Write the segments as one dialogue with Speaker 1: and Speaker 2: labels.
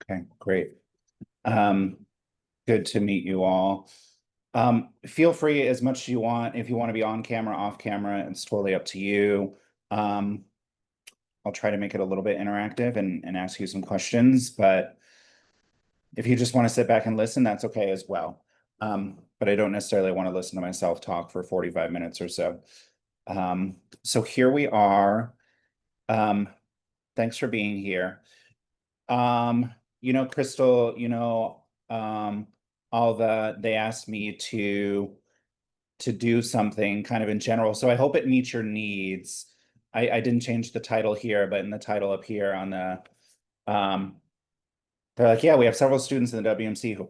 Speaker 1: Okay, great. Good to meet you all. Feel free as much as you want. If you want to be on camera, off camera, it's totally up to you. Um, I'll try to make it a little bit interactive and ask you some questions, but if you just want to sit back and listen, that's okay as well. But I don't necessarily want to listen to myself talk for 45 minutes or so. So here we are. Um, Thanks for being here. Crystal, all they asked me to do something kind of in general. So I hope it meets your needs. I didn't change the title here, but in the title up here on the they're like, yeah, we have several students in the WMC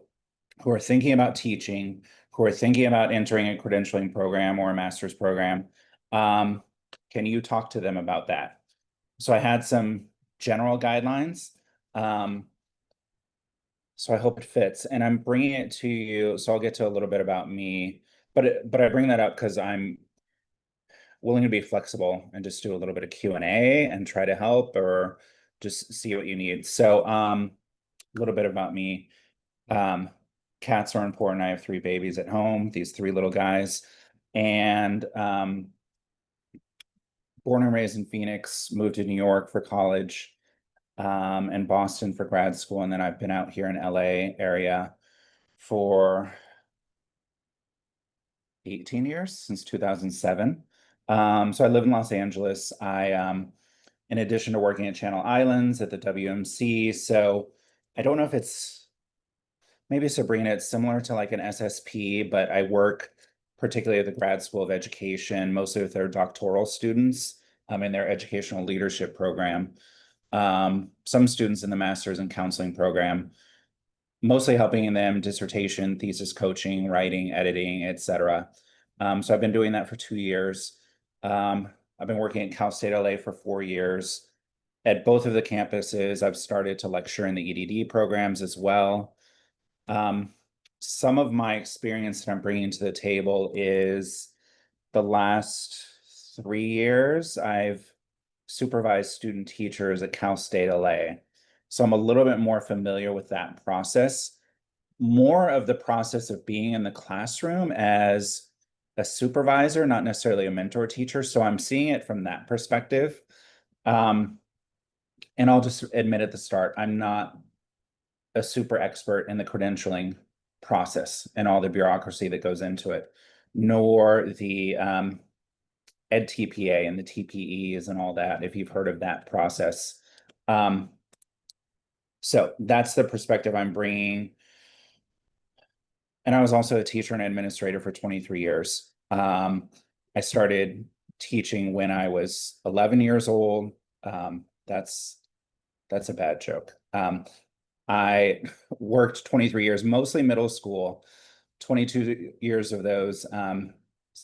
Speaker 1: who are thinking about teaching, who are thinking about entering a credentialing program or a master's program. Um, can you talk to them about that? So I had some general guidelines. Um, so I hope it fits, and I'm bringing it to you. So I'll get to a little bit about me, but I bring that up because I'm willing to be flexible and just do a little bit of Q&A and try to help or just see what you need. So a little bit about me. Um, Cats are important. I have 3 babies at home, these 3 little guys, and born and raised in Phoenix, moved to New York for college, and Boston for grad school. And then I've been out here in LA area for 18 years, since 2007. So I live in Los Angeles. In addition to working at Channel Islands at the WMC, so I don't know if it's maybe Sabrina, it's similar to like an SSP, but I work particularly at the Grad School of Education, mostly with their doctoral students in their educational leadership program. Some students in the master's in counseling program, mostly helping them dissertation, thesis coaching, writing, editing, etc. So I've been doing that for 2 years. I've been working at Cal State LA for 4 years. At both of the campuses, I've started to lecture in the EDD programs as well. Some of my experience that I'm bringing to the table is the last 3 years, I've supervised student teachers at Cal State LA. So I'm a little bit more familiar with that process, more of the process of being in the classroom as a supervisor, not necessarily a mentor teacher. So I'm seeing it from that perspective. And I'll just admit at the start, I'm not a super expert in the credentialing process and all the bureaucracy that goes into it, nor the Ed TPA and the TPEs and all that, if you've heard of that process. So that's the perspective I'm bringing. And I was also a teacher and administrator for 23 years. I started teaching when I was 11 years old. That's a bad joke. I worked 23 years, mostly middle school, 22 years of those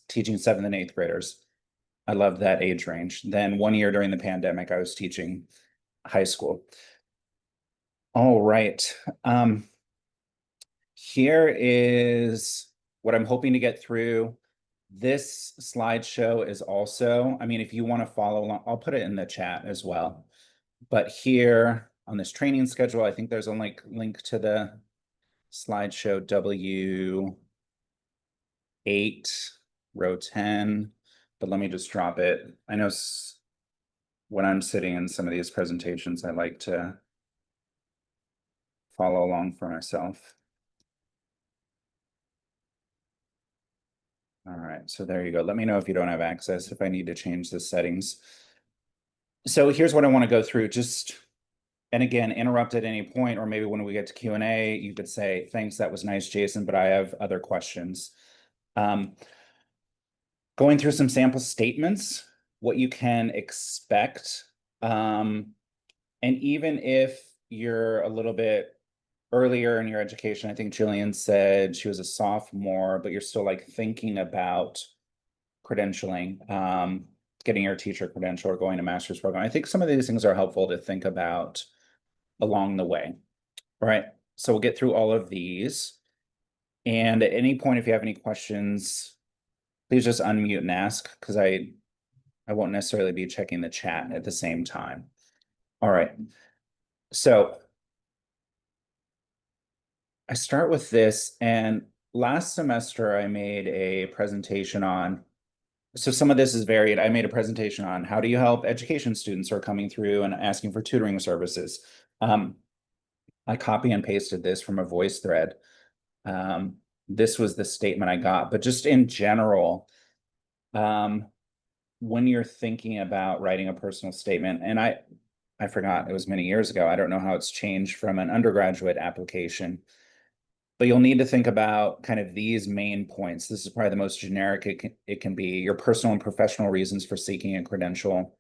Speaker 1: teaching 7th and 8th graders. I loved that age range. Then 1 year during the pandemic, I was teaching high school. All right. Here is what I'm hoping to get through. This slideshow is also, I mean, if you want to follow along, I'll put it in the chat as well. But here on this training schedule, I think there's a link to the slideshow W8, row 10. But let me just drop it. I know when I'm sitting in some of these presentations, I like to follow along for myself. All right, so there you go. Let me know if you don't have access, if I need to change the settings. So here's what I want to go through. And again, interrupt at any point, or maybe when we get to Q&A, you could say, thanks, that was nice, Jason, but I have other questions. Going through some sample statements, what you can expect. And even if you're a little bit earlier in your education, I think Jillian said she was a sophomore, but you're still like thinking about credentialing, getting your teacher credential or going to master's program. I think some of these things are helpful to think about along the way. All right, so we'll get through all of these. And at any point, if you have any questions, please just unmute and ask, because I won't necessarily be checking the chat at the same time. All right, so I start with this, and last semester I made a presentation on, so some of this is varied. I made a presentation on how do you help education students who are coming through and asking for tutoring services. Um, I copy and pasted this from a voice thread. Um, this was the statement I got, but just in general, um, when you're thinking about writing a personal statement, and I forgot it was many years ago. I don't know how it's changed from an undergraduate application, but you'll need to think about kind of these main points. This is probably the most generic it can be: your personal and professional reasons for seeking a credential.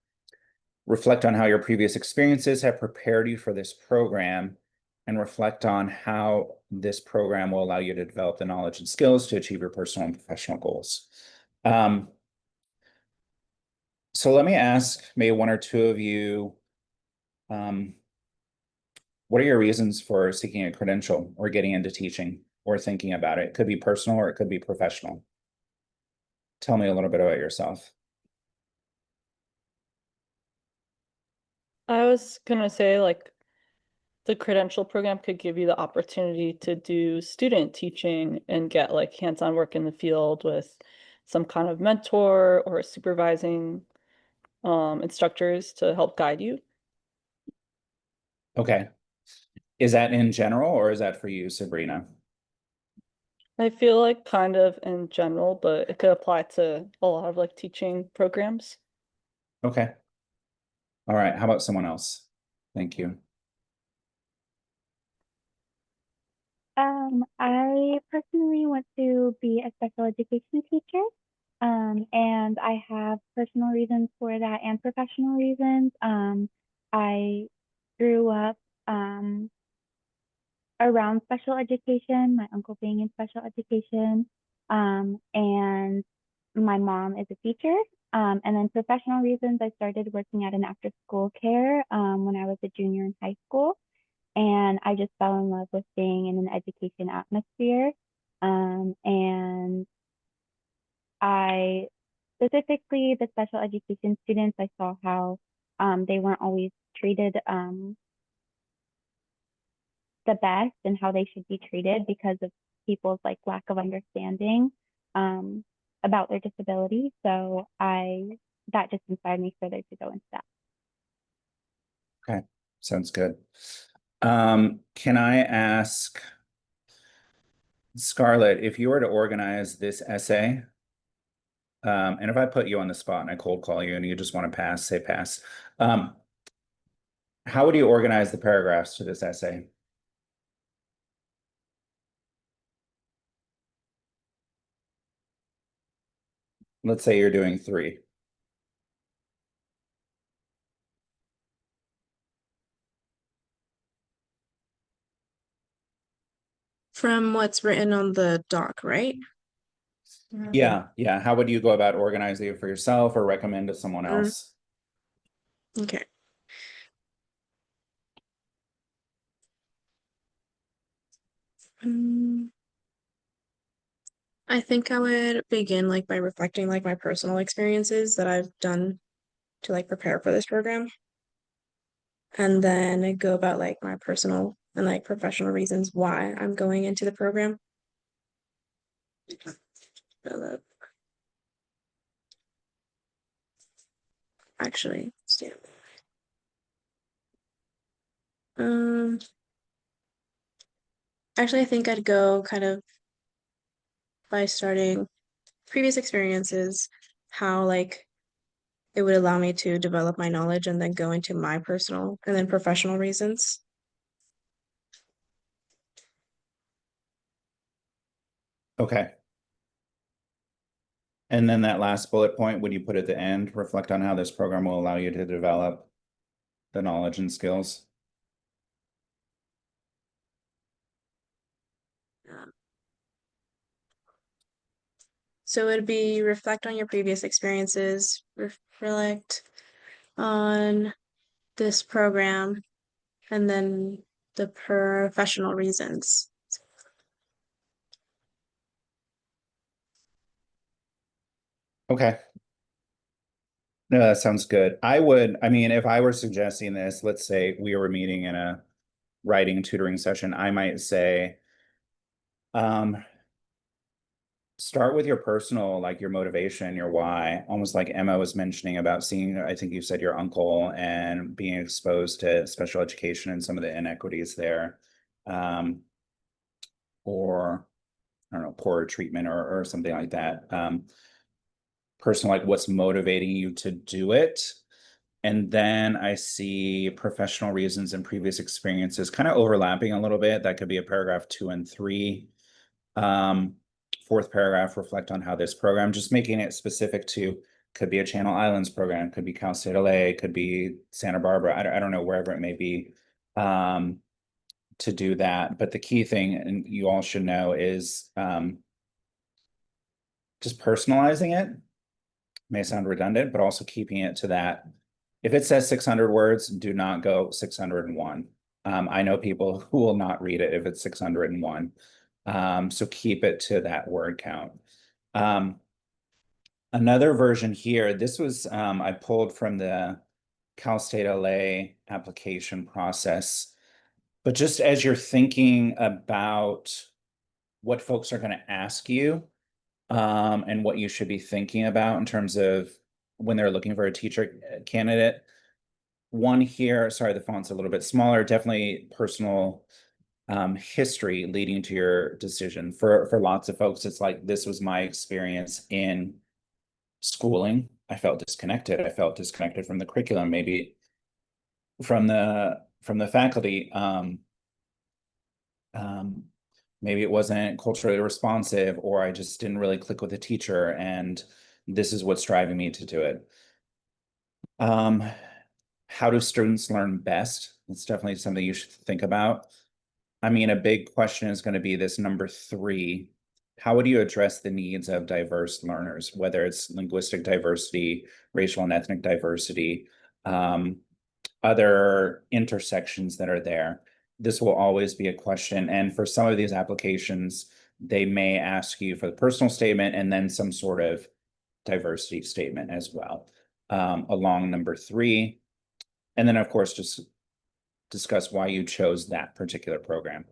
Speaker 1: Reflect on how your previous experiences have prepared you for this program, and reflect on how this program will allow you to develop the knowledge and skills to achieve your personal and professional goals. Um, so let me ask maybe one or two of you, um, what are your reasons for seeking a credential or getting into teaching or thinking about it? It could be personal or it could be professional. Tell me a little bit about yourself.
Speaker 2: I was gonna say, like, the credential program could give you the opportunity to do student teaching and get like hands-on work in the field with some kind of mentor or supervising instructors to help guide you.
Speaker 1: Okay. Is that in general or is that for you, Sabrina?
Speaker 2: I feel like kind of in general, but it could apply to a lot of like teaching programs.
Speaker 1: Okay. All right. How about someone else? Thank you.
Speaker 3: I personally want to be a special education teacher. And I have personal reasons for that and professional reasons. I grew up around special education, my uncle being in special education, and my mom is a teacher. And then professional reasons, I started working at an after school care when I was a junior in high school. And I just fell in love with being in an education atmosphere. And I specifically, the special education students, I saw how they weren't always treated the best and how they should be treated because of people's like lack of understanding um, about their disability. So I that just inspired me further to go into that.
Speaker 1: Okay. Sounds good. Can I ask Scarlett, if you were to organize this essay, and if I put you on the spot and I cold call you and you just want to pass, say pass. Um, how would you organize the paragraphs to this essay? Let's say you're doing three.
Speaker 4: From what's written on the doc, right?
Speaker 1: Yeah, yeah. How would you go about organizing it for yourself or recommend to someone
Speaker 4: Mm,
Speaker 1: else?
Speaker 4: okay. Um, I think I would begin like by reflecting like my personal experiences that I've done to like prepare for this program, and then I go about like my personal and like professional reasons why I'm going into the program. Uh, Actually, um, actually, I think I'd go kind of by starting previous experiences, how like it would allow me to develop my knowledge and then go into my personal and then professional reasons.
Speaker 1: Okay. And then that last bullet point, would you put at the end, reflect on how this program will allow you to develop the knowledge and skills?
Speaker 4: Um, So it'd be reflect on your previous experiences, reflect on this program, and then the professional reasons.
Speaker 1: Okay. No, that sounds good. I mean, if I were suggesting this, let's say we were meeting in a writing tutoring session, I might say, Start with your personal, like your motivation, your why, almost like Emma was mentioning about seeing, I think you said your uncle and being exposed to special education and some of the inequities there. Or I don't know, poorer treatment or something like that. Personal, like what's motivating you to do it. And then I see professional reasons and previous experiences kind of overlapping a little bit. That could be a paragraph 2 and 3. Fourth paragraph, reflect on how this program, just making it specific to, could be a Channel Islands program, could be Cal State LA, could be Santa Barbara, I don't know, wherever it may be, to do that. But the key thing, and you all should know, is just personalizing it. May sound redundant, but also keeping it to that. If it says 600 words, do not go 601. I know people who will not read it if it's 601. So keep it to that word count. Another version here, this was, I pulled from the Cal State LA application process. But just as you're thinking about what folks are going to ask you, and what you should be thinking about in terms of when they're looking for a teacher candidate. One here, sorry, the font's a little bit smaller, definitely personal history leading to your decision. For lots of folks, it's like, this was my experience in schooling. I felt disconnected. I felt disconnected from the curriculum, maybe from the faculty. Maybe it wasn't culturally responsive, or I just didn't really click with the teacher, and this is what's driving me to do it. How do students learn best? It's definitely something you should think about. I mean, a big question is going to be this number 3. How would you address the needs of diverse learners, whether it's linguistic diversity, racial and ethnic diversity, other intersections that are there? This will always be a question. And for some of these applications, they may ask you for the personal statement and then some sort of diversity statement as well, along number 3. And then, of course, just discuss why you chose that particular program.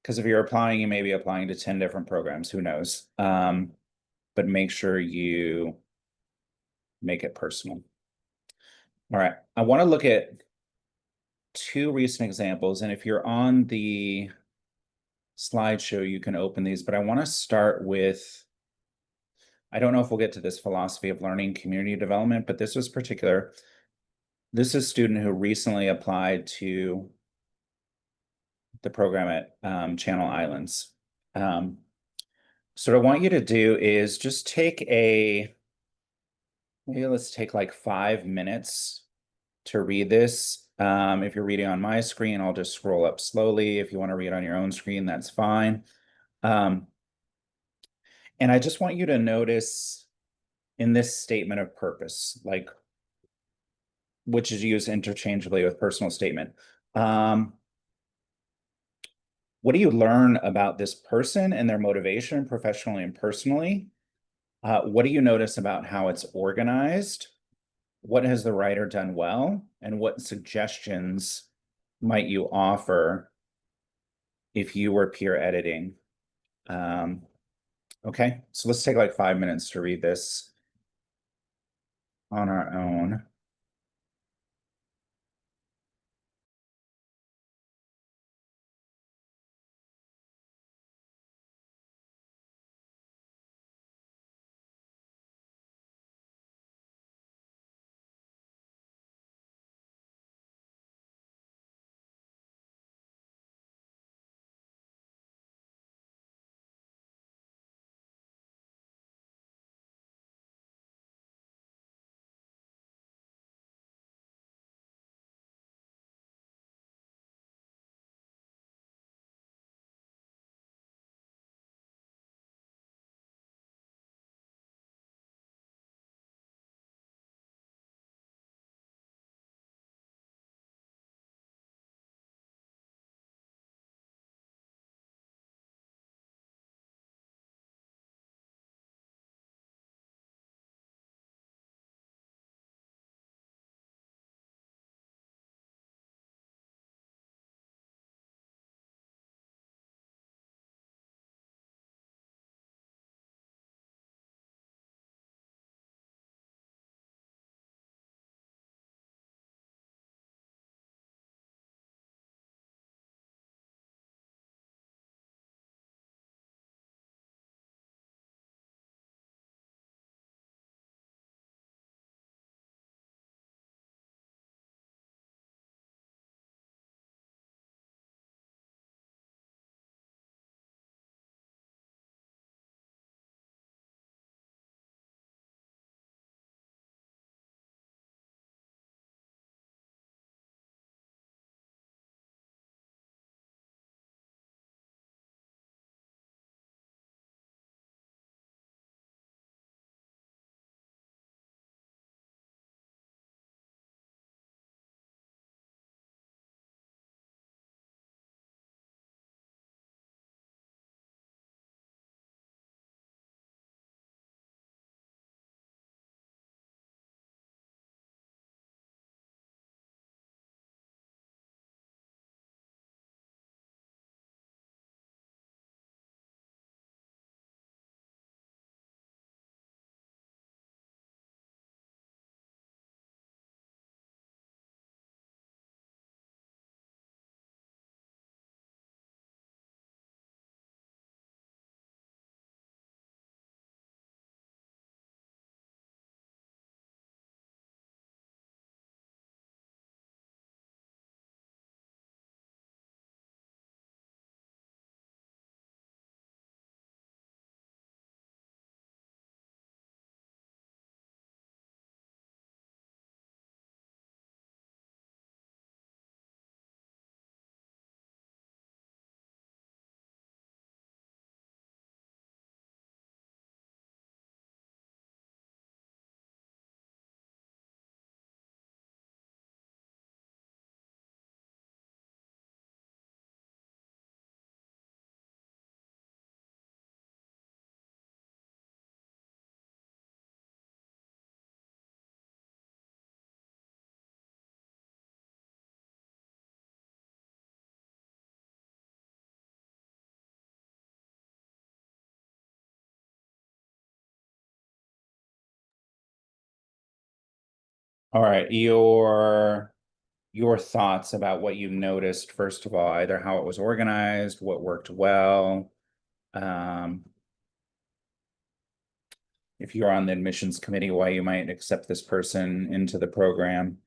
Speaker 1: Because if you're applying, you may be applying to 10 different programs, who knows? But make sure you make it personal. All right, I want to look at 2 recent examples. And if you're on the slideshow, you can open these, but I want to start with, I don't know if we'll get to this philosophy of learning community development, but this was particular. This is a student who recently applied to the program at Channel Islands. So what I want you to do is just take maybe let's take like 5 minutes to read this. If you're reading on my screen, I'll just scroll up slowly. If you want to read on your own screen, that's fine. And I just want you to notice in this statement of purpose, like, which is used interchangeably with personal statement. What do you learn about this person and their motivation professionally and personally? What do you notice about how it's organized? What has the writer done well? And what suggestions might you offer if you were peer editing? Okay, so let's take like 5 minutes to read this on our own. All right, your thoughts about what you noticed, first of all, either how it was organized, what worked well. If you're on the admissions committee, why you might accept this person into the program.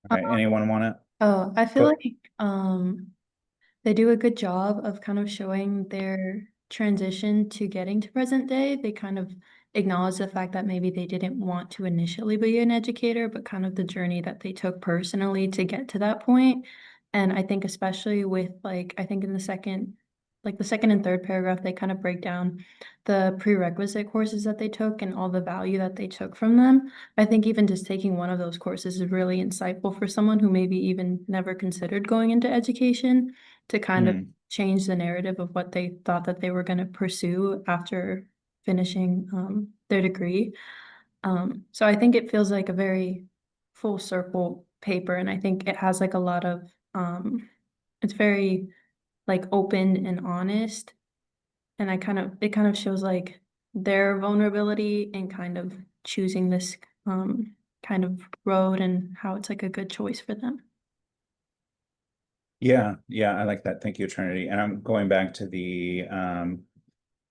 Speaker 1: Okay, anyone want to?
Speaker 5: Oh, I feel
Speaker 1: Go.
Speaker 5: like they do a good job of kind of showing their transition to getting to present day. They kind of acknowledge the fact that maybe they didn't want to initially be an educator, but kind of the journey that they took personally to get to that point. And I think especially with like, I think in the second and third paragraph, they kind of break down the prerequisite courses that they took and all the value that they took from them. I think even just taking one of those courses is really insightful for someone who maybe even never considered going into education to kind of change the narrative of what they thought that they were going to pursue after finishing their degree. So I think it feels like a very full circle paper, and I think it has like a lot of it's very like open and honest, and it kind of shows like their vulnerability and kind of choosing this kind of road and how it's like a good choice for them.
Speaker 1: Yeah, I like that. Thank you, Trinity. And I'm going back to the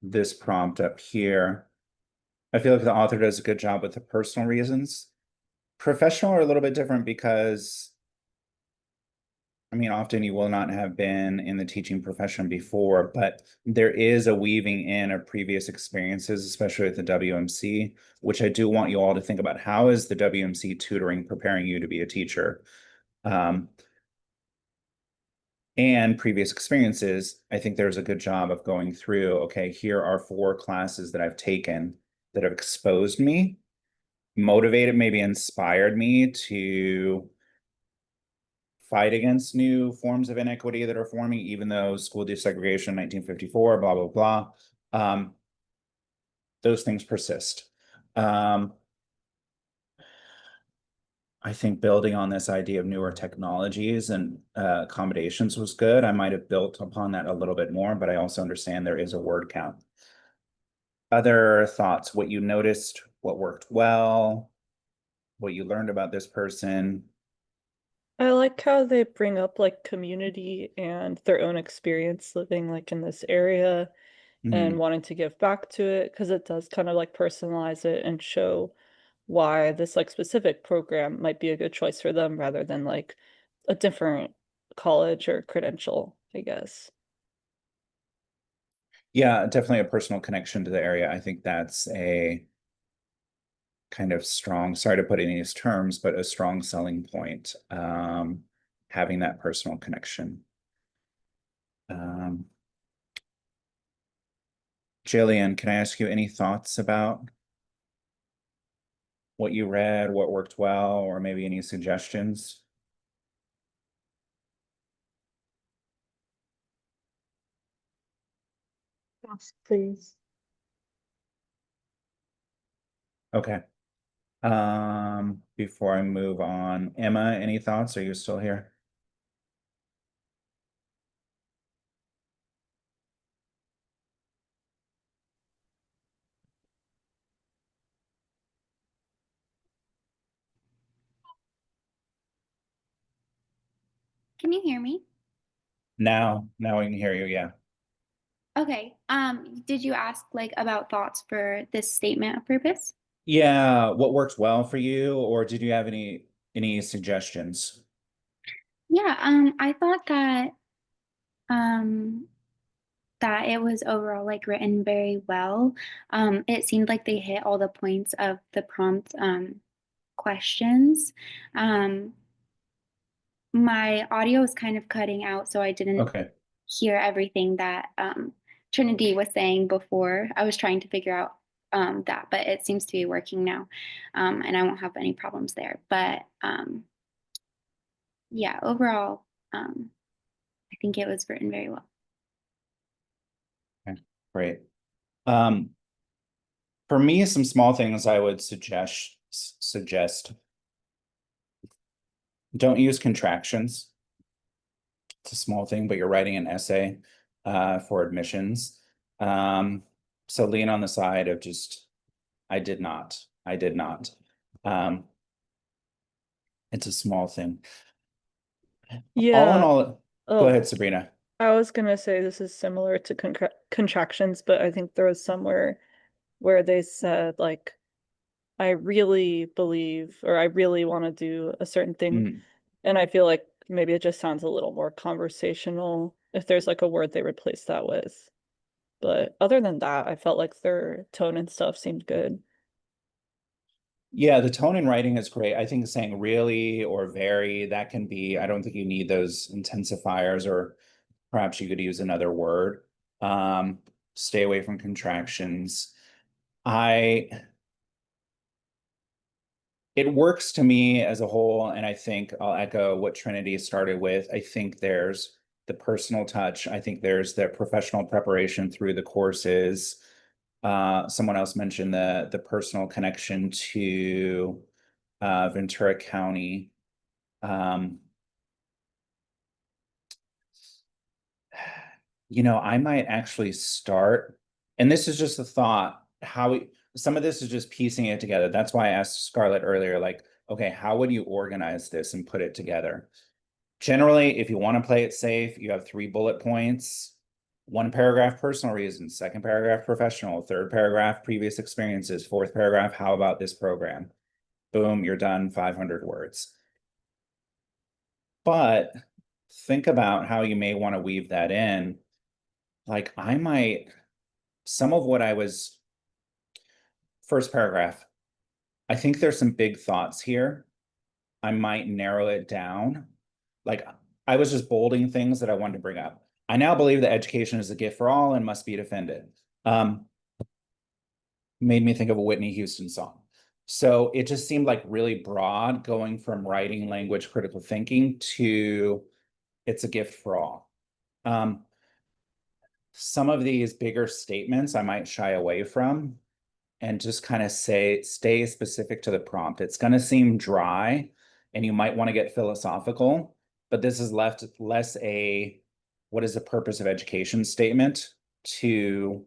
Speaker 1: this prompt up here. I feel like the author does a good job with the personal reasons. Professional are a little bit different because, I mean, often you will not have been in the teaching profession before, but there is a weaving in of previous experiences, especially at the WMC, which I do want you all to think about. How is the WMC tutoring preparing you to be a teacher? And previous experiences, I think there's a good job of going through, okay, here are 4 classes that I've taken that have exposed me, motivated, maybe inspired me to fight against new forms of inequity that are forming, even though school desegregation 1954, blah, blah, blah. Those things persist. I think building on this idea of newer technologies and accommodations was good. I might have built upon that a little bit more, but I also understand there is a word count. Other thoughts, what you noticed, what worked well, what you learned about this person.
Speaker 2: I like how they bring up like community and their own experience living like in this area and wanting to give back to it, because it does kind of like personalize it and show why this like specific program might be a good choice for them rather than like a different college or credential, I guess.
Speaker 1: Yeah, definitely a personal connection to the area. I think that's a kind of strong, sorry to put it in these terms, but a strong selling point. Having that personal connection. Jillian, can I ask you any thoughts about what you read, what worked well, or maybe any suggestions?
Speaker 2: Yes, please.
Speaker 1: Okay. Before I move on, Emma, any thoughts? Are you still here?
Speaker 6: Can you hear me?
Speaker 1: Now we can hear you. Yeah.
Speaker 6: Okay. Did you ask like about thoughts for this statement of purpose?
Speaker 1: Yeah. What worked well for you, or did you have any suggestions?
Speaker 6: Yeah, I thought um that it was overall like written very well. It seemed like they hit all the points of the prompt questions. Um, my audio was kind of cutting out, so I didn't
Speaker 1: Okay.
Speaker 6: hear everything that Trinity was saying before. I was trying to figure out that, but it seems to be working now, and I won't have any problems there. But yeah, overall, I think it was written very well.
Speaker 1: Great. For me, some small things I would suggest. Don't use contractions. It's a small thing, but you're writing an essay for admissions. So lean on the side of just, I did not. It's a small thing. All in
Speaker 2: Yeah.
Speaker 1: all, go
Speaker 2: Oh,
Speaker 1: ahead, Sabrina.
Speaker 2: I was gonna say this is similar to contractions, but I think there was somewhere where they said like, I really believe or I really want to do a certain thing.
Speaker 1: Mm.
Speaker 2: And I feel like maybe it just sounds a little more conversational if there's like a word they replace that with. But other than that, I felt like their tone and stuff seemed good.
Speaker 1: Yeah, the tone in writing is great. I think saying really or very, that can be, I don't think you need those intensifiers, or perhaps you could use another word. Stay away from contractions. It works to me as a whole, and I think I'll echo what Trinity started with. I think there's the personal touch. I think there's the professional preparation through the courses. Someone else mentioned the personal connection to Ventura County. I might actually start, and this is just a thought, some of this is just piecing it together. That's why I asked Scarlett earlier, like, okay, how would you organize this and put it together? Generally, if you want to play it safe, you have 3 bullet points, 1 paragraph, personal reasons, 2nd paragraph, professional, 3rd paragraph, previous experiences, 4th paragraph, how about this program? Boom, you're done, 500 words. But think about how you may want to weave that in. Like some of what I was, first paragraph, I think there's some big thoughts here. I might narrow it down. Like, I was just bolding things that I wanted to bring up. I now believe that education is a gift for all and must be defended. Made me think of a Whitney Houston song. So it just seemed like really broad, going from writing, language, critical thinking to it's a gift for all. Some of these bigger statements I might shy away from and just kind of stay specific to the prompt. It's going to seem dry and you might want to get philosophical, but this is left less a what is the purpose of education statement to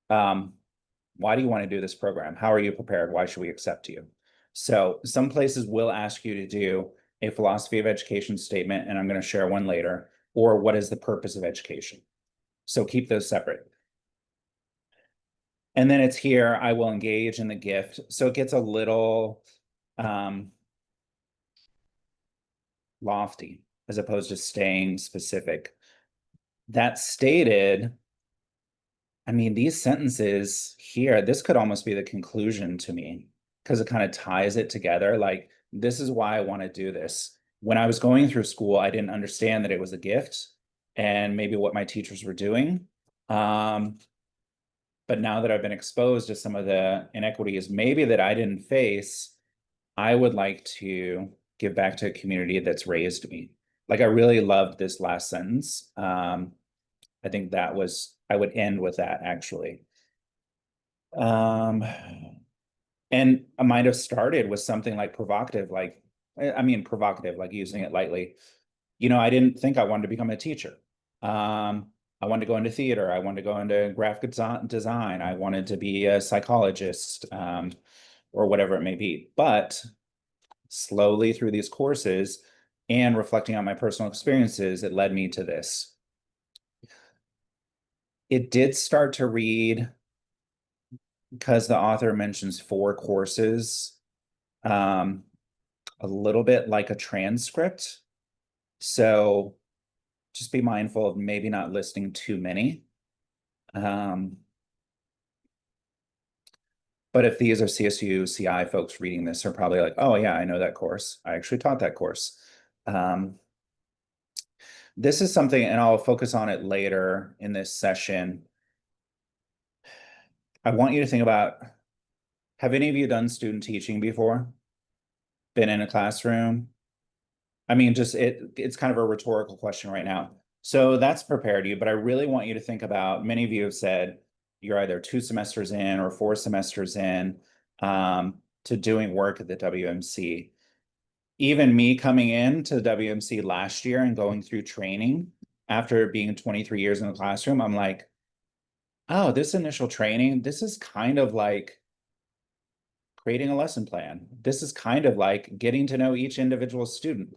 Speaker 1: why do you want to do this program? How are you prepared? Why should we accept you? So some places will ask you to do a philosophy of education statement, and I'm going to share one later, or what is the purpose of education? So keep those separate. And then it's here, I will engage in the gift. So it gets a little lofty as opposed to staying specific. That stated, I mean, these sentences here, this could almost be the conclusion to me because it kind of ties it together. Like, this is why I want to do this. When I was going through school, I didn't understand that it was a gift and maybe what my teachers were doing. But now that I've been exposed to some of the inequities, maybe that I didn't face, I would like to give back to a community that's raised me. Like, I really loved this last sentence. I think I would end with that actually. And I might have started with something like provocative, provocative, like using it lightly. I didn't think I wanted to become a teacher. I wanted to go into theater. I wanted to go into graphic design. I wanted to be a psychologist, or whatever it may be. But slowly through these courses and reflecting on my personal experiences, it led me to this. It did start to read, because the author mentions 4 courses, a little bit like a transcript. So just be mindful of maybe not listing too many. But if these are CSU, CI folks reading this are probably like, oh yeah, I know that course. I actually taught that course. This is something, and I'll focus on it later in this session. I want you to think about, have any of you done student teaching before? Been in a classroom? I mean, it's kind of a rhetorical question right now. So that's prepared you, but I really want you to think about, many of you have said you're either 2 semesters in or 4 semesters in to doing work at the WMC. Even me coming into the WMC last year and going through training after being 23 years in the classroom, I'm like, oh, this initial training, this is kind of like creating a lesson plan. This is kind of like getting to know each individual student.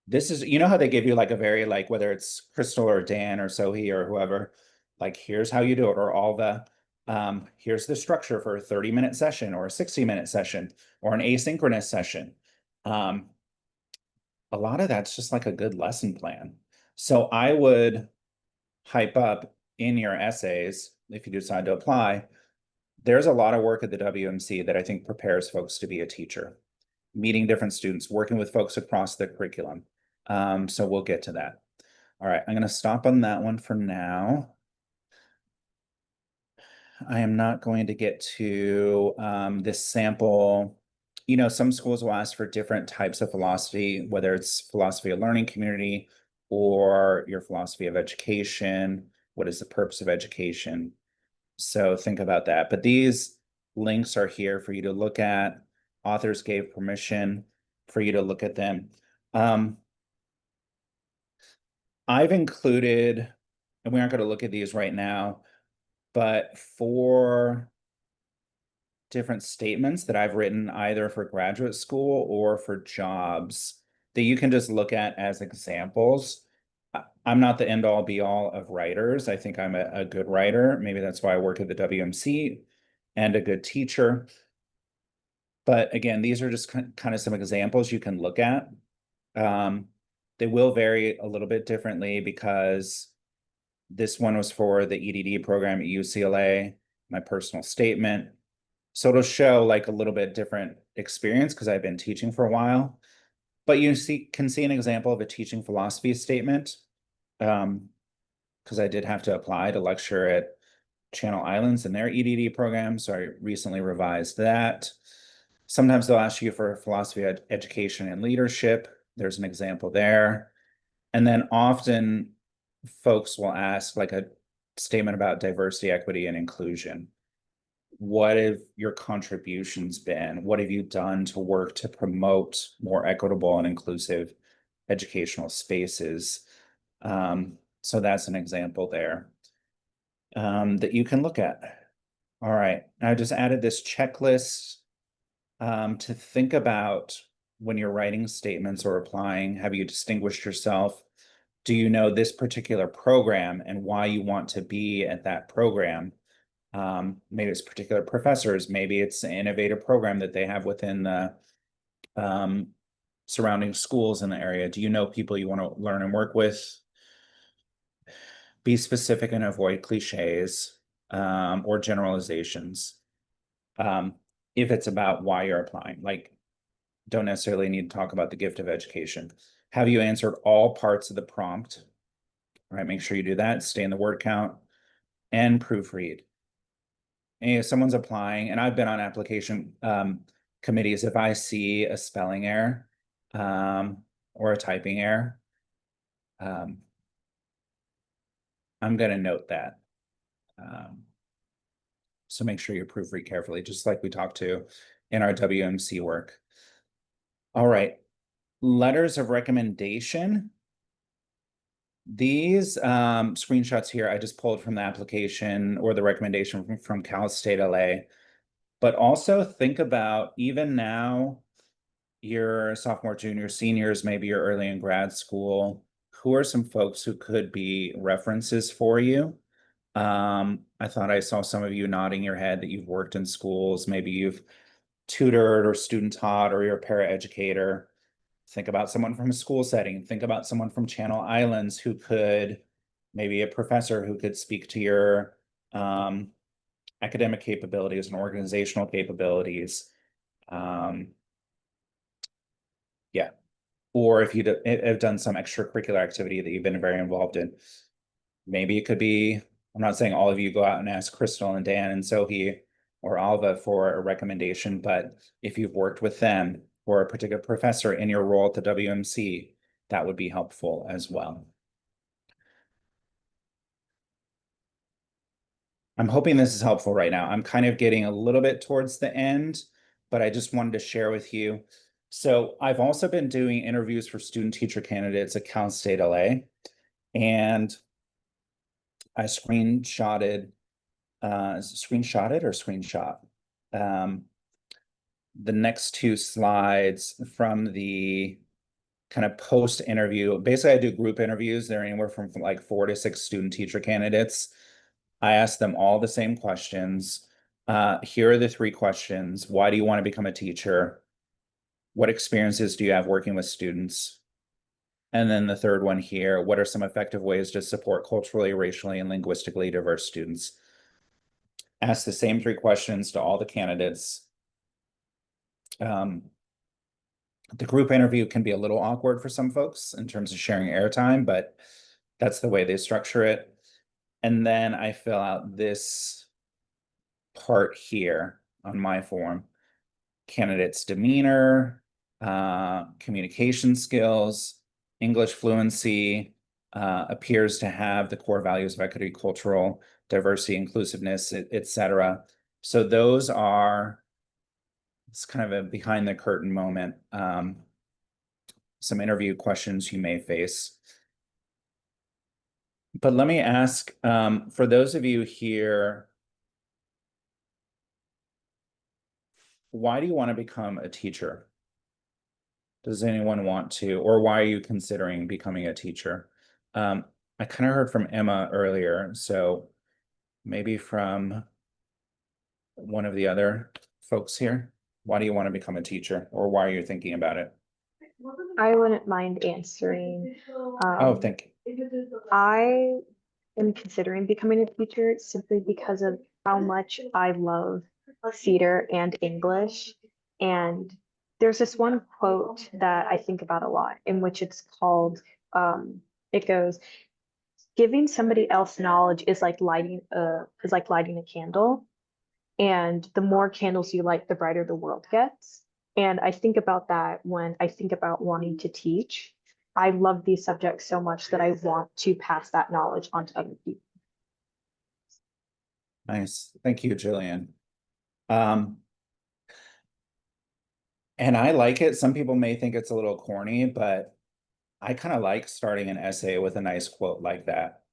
Speaker 1: This is, you know how they give you like a very like, whether it's Crystal or Dan or Sohi or whoever, like here's how you do it, or all the here's the structure for a 30-minute session or a 60-minute session or an asynchronous session. A lot of that's just like a good lesson plan. So I would hype up in your essays, if you decide to apply, there's a lot of work at the WMC that I think prepares folks to be a teacher, meeting different students, working with folks across the curriculum. So we'll get to that. All right, I'm going to stop on that one for now. I am not going to get to this sample. You know, some schools will ask for different types of philosophy, whether it's philosophy of learning community or your philosophy of education. What is the purpose of education? So think about that. But these links are here for you to look at. Authors gave permission for you to look at them. I've included, and we aren't going to look at these right now, but 4 different statements that I've written either for graduate school or for jobs that you can just look at as examples. I'm not the end all be all of writers. I think I'm a good writer. Maybe that's why I work at the WMC and a good teacher. But again, these are just kind of some examples you can look at. They will vary a little bit differently because this one was for the EDD program at UCLA, my personal statement. So it'll show like a little bit different experience because I've been teaching for a while. But you can see an example of a teaching philosophy statement. Because I did have to apply to lecture at Channel Islands in their EDD program. So I recently revised that. Sometimes they'll ask you for philosophy of education and leadership. There's an example there. And then often folks will ask like a statement about diversity, equity, and inclusion. What have your contributions been? What have you done to work to promote more equitable and inclusive educational spaces? So that's an example there that you can look at. All right, I just added this checklist to think about when you're writing statements or applying. Have you distinguished yourself? Do you know this particular program and why you want to be at that program? Maybe it's particular professors, maybe it's an innovative program that they have within the surrounding schools in the area. Do you know people you want to learn and work with? Be specific and avoid cliches or generalizations. If it's about why you're applying, like don't necessarily need to talk about the gift of education. Have you answered all parts of the prompt? All right, make sure you do that. Stay in the word count and proofread. And if someone's applying, and I've been on application committees, if I see a spelling error or a typing error, I'm going to note that. So make sure you proofread carefully, just like we talked to in our WMC work. All right, letters of recommendation. These screenshots here, I just pulled from the application or the recommendation from Cal State LA. But also think about, even now, your sophomore, junior, seniors, maybe you're early in grad school, who are some folks who could be references for you? I thought I saw some of you nodding your head that you've worked in schools, maybe you've tutored or student taught or you're a paraeducator. Think about someone from a school setting. Think about someone from Channel Islands who could, maybe a professor who could speak to your academic capabilities and organizational capabilities. Yeah. Or if you have done some extracurricular activity that you've been very involved in. Maybe it could be, I'm not saying all of you go out and ask Crystal and Dan and Sohi or Alva for a recommendation, but if you've worked with them or a particular professor in your role at the WMC, that would be helpful as well. I'm hoping this is helpful right now. I'm kind of getting a little bit towards the end, but I just wanted to share with you. So I've also been doing interviews for student teacher candidates at Cal State LA, and I screenshotted or screenshot the next two slides from the kind of post interview. Basically, I do group interviews. They're anywhere from like 4 to 6 student teacher candidates. I ask them all the same questions. Here are the 3 questions. Why do you want to become a teacher? What experiences do you have working with students? And then the third one here, what are some effective ways to support culturally, racially, and linguistically diverse students? Ask the same 3 questions to all the candidates. The group interview can be a little awkward for some folks in terms of sharing airtime, but that's the way they structure it. And then I fill out this part here on my form. Candidate's demeanor, communication skills, English fluency, appears to have the core values of equity, cultural diversity, inclusiveness, etc. So those are, it's kind of a behind the curtain moment. Some interview questions you may face. But let me ask, for those of you here, why do you want to become a teacher? Does anyone want to, or why are you considering becoming a teacher? I kind of heard from Emma earlier, so maybe from one of the other folks here. Why do you want to become a teacher, or why are you thinking about it?
Speaker 7: I wouldn't mind answering.
Speaker 1: Oh, thank you.
Speaker 7: I am considering becoming a teacher simply because of how much I love theater and English. And there's this one quote that I think about a lot, in which it's called, it goes, giving somebody else knowledge is like lighting a candle. And the more candles you light, the brighter the world gets. And I think about that when I think about wanting to teach. I love these subjects so much that I want to pass that knowledge on to other people.
Speaker 1: Nice. Thank you, Jillian. And I like it. Some people may think it's a little corny, but I kind of like starting an essay with a nice quote like that.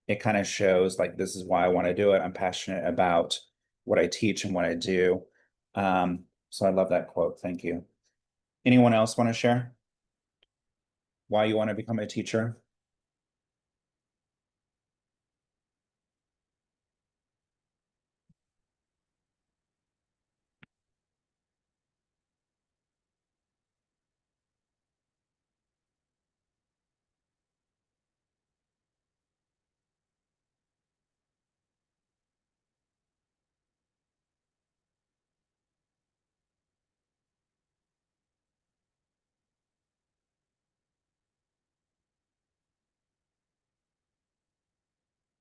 Speaker 1: It kind of shows like, this is why I want to do it. I'm passionate about what I teach and what I do. So I love that quote. Thank you. Anyone else want to share why you want to become a teacher?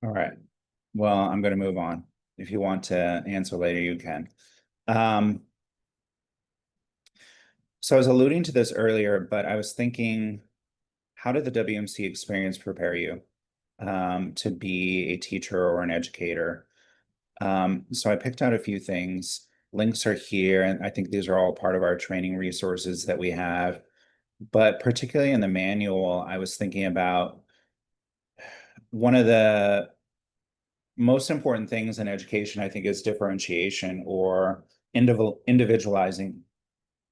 Speaker 1: All right. Well, I'm going to move on. If you want to answer later, you can. So I was alluding to this earlier, but I was thinking, how did the WMC experience prepare you to be a teacher or an educator? So I picked out a few things. Links are here, and I think these are all part of our training resources that we have. But particularly in the manual, I was thinking about one of the most important things in education, I think, is differentiation or individualizing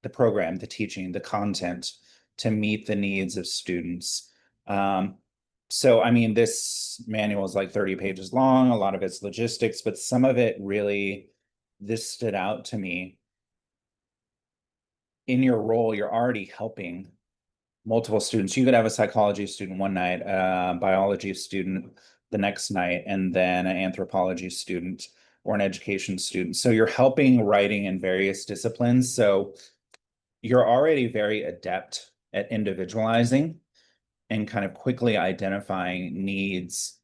Speaker 1: the program, the teaching, the content to meet the needs of students. So, I mean, this manual is like 30 pages long, a lot of it's logistics, but some of it really, this stood out to me. In your role, you're already helping multiple students. You could have a psychology student one night, a biology student the next night, and then an anthropology student or an education student. So you're helping writing in various disciplines. So you're already very adept at individualizing and kind of quickly identifying needs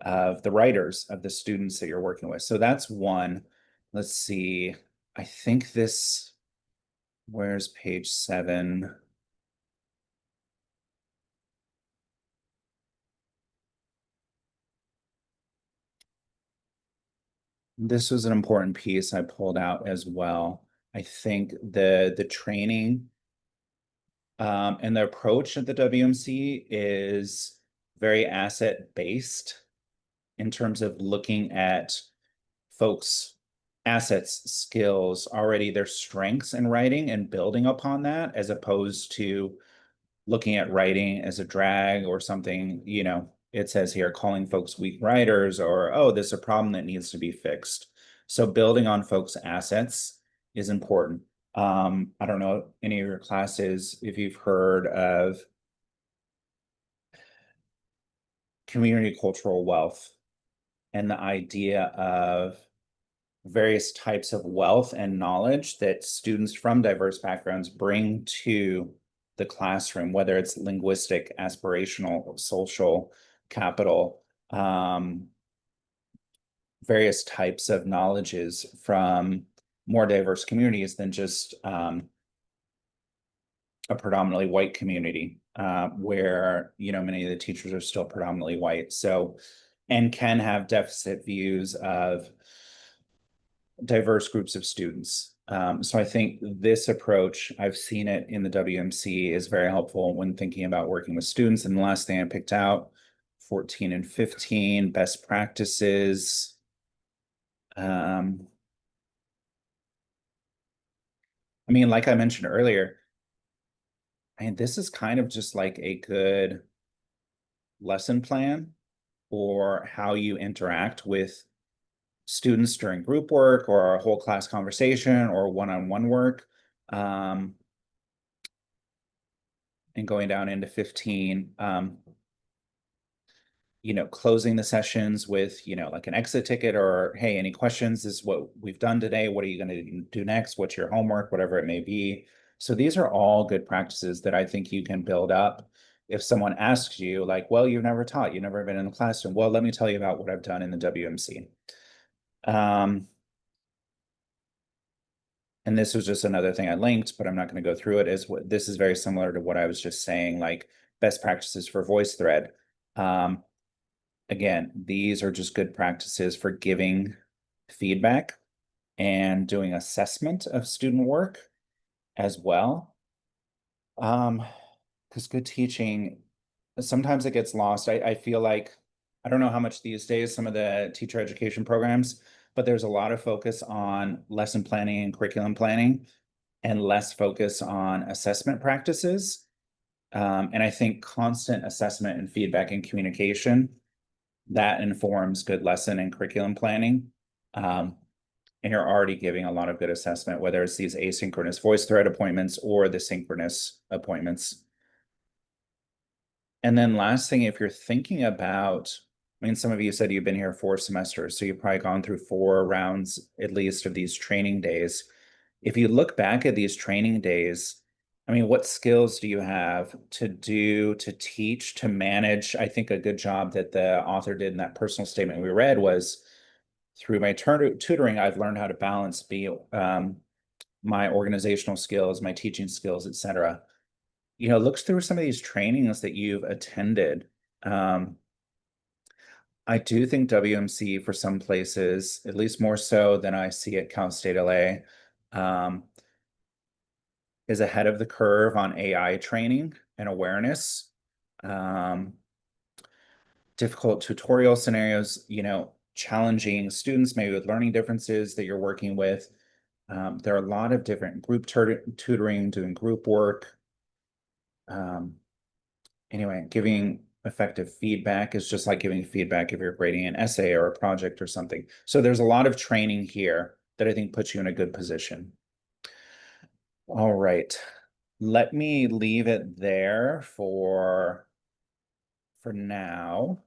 Speaker 1: of the writers, of the students that you're working with. So that's one. Let's see. I think this, where's page 7? This was an important piece I pulled out as well. I think the training and the approach at the WMC is very asset based in terms of looking at folks' assets, skills, already their strengths in writing and building upon that, as opposed to looking at writing as a drag or something, you know, it says here, calling folks weak writers, or, oh, this is a problem that needs to be fixed. So building on folks' assets is important. I don't know any of your classes, if you've heard of community cultural wealth and the idea of various types of wealth and knowledge that students from diverse backgrounds bring to the classroom, whether it's linguistic, aspirational, social capital, various types of knowledges from more diverse communities than just a predominantly white community, where, you know, many of the teachers are still predominantly white. So, and can have deficit views of diverse groups of students. So I think this approach, I've seen it in the WMC, is very helpful when thinking about working with students. And the last thing I picked out, 14 and 15, best practices. I mean, like I mentioned earlier, this is kind of just like a good lesson plan for how you interact with students during group work or a whole class conversation or one-on-one work. And going down into 15, you know, closing the sessions with, you know, like an exit ticket or, hey, any questions? This is what we've done today. What are you going to do next? What's your homework? Whatever it may be. So these are all good practices that I think you can build up. If someone asks you, like, well, you've never taught, you've never been in the classroom. Well, let me tell you about what I've done in the WMC. And this was just another thing I linked, but I'm not going to go through it. Is what this is very similar to what I was just saying, like best practices for VoiceThread. Again, these are just good practices for giving feedback and doing assessment of student work as well. Because good teaching, sometimes it gets lost. I feel like, I don't know how much these days, some of the teacher education programs, but there's a lot of focus on lesson planning and curriculum planning and less focus on assessment practices. And I think constant assessment and feedback and communication, that informs good lesson and curriculum planning. And you're already giving a lot of good assessment, whether it's these asynchronous VoiceThread appointments or the synchronous appointments. And then last thing, if you're thinking about, I mean, some of you said you've been here 4 semesters, so you've probably gone through 4 rounds at least of these training days. If you look back at these training days, I mean, what skills do you have to do, to teach, to manage? I think a good job that the author did in that personal statement we read was, through my tutoring, I've learned how to balance my organizational skills, my teaching skills, etc. You know, look through some of these trainings that you've attended. I do think WMC for some places, at least more so than I see at Cal State LA, is ahead of the curve on AI training and awareness. Difficult tutorial scenarios, you know, challenging students maybe with learning differences that you're working with. There are a lot of different group tutoring, doing group work. Anyway, giving effective feedback is just like giving feedback if you're grading an essay or a project or something. So there's a lot of training here that I think puts you in a good position. All right, let me leave it there for now.